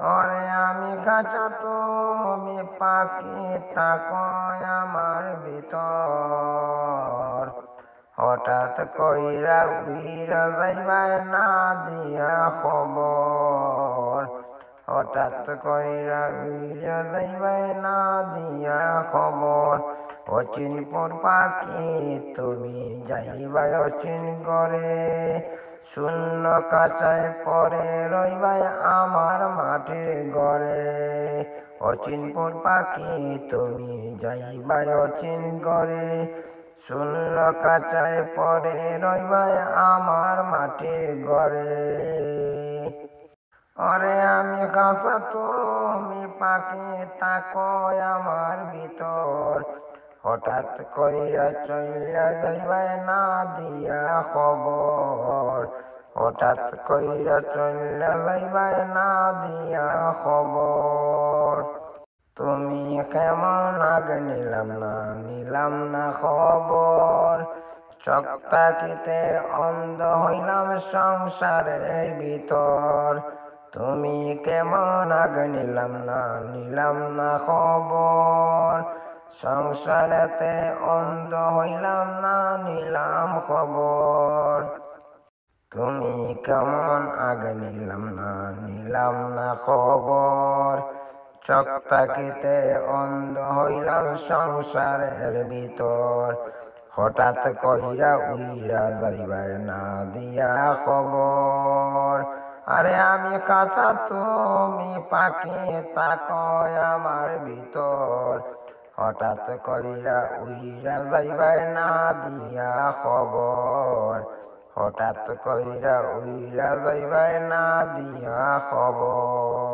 ওরে আমি কাঁচা তুমি পাখি তাকয় আমার ভিতর, হঠাৎ কইরা উইরা যাইবাই না দিয়া খবর, হঠাৎ কইরা উইরা যাইবাই না দিয়া খবর। অচিনপুর পাখি তুমি যাইবাই অচিন করে, শূন্য কাঁচায় পরে রইবাই আমার মাটির ঘরে। অচিনপুর পাখি তুমি যাইবাই অচিন করে, শূন্য কাঁচায় পরে রইবাই আমার মাটির ঘরে। ওরে আমি কাঁচা তুমি পাখি তাকয় আমার ভিতর, হঠাৎ কইরা চইলা যাইবাই না দিয়া খবর, হঠাৎ কইরা চইলা যাইবাই না দিয়া খবর। তুমি কেমন আগে নিলাম না খবর, চোখ তাকিতে অন্ধ হইলাম সংসারের ভিতর। তুমি কেমন আগে নিলাম না খবর, সংসারেতে অন্ধ হইলাম না নিলাম খবর। তুমি কেমন আগে নিলাম না খবর, চোখ তাকিতে অন্ধ হইলাম সংসারের ভিতর। হঠাৎ কইরা উইরা যাইবাই না দিয়া খবর। আরে আমি কাঁচা তুমি পাখি তাকয় আমার ভিতর, হঠাৎ কইরা উইরা যাইবাই না দিয়া খবর, হঠাৎ কইরা উইরা যাইবাই না দিয়া খবর।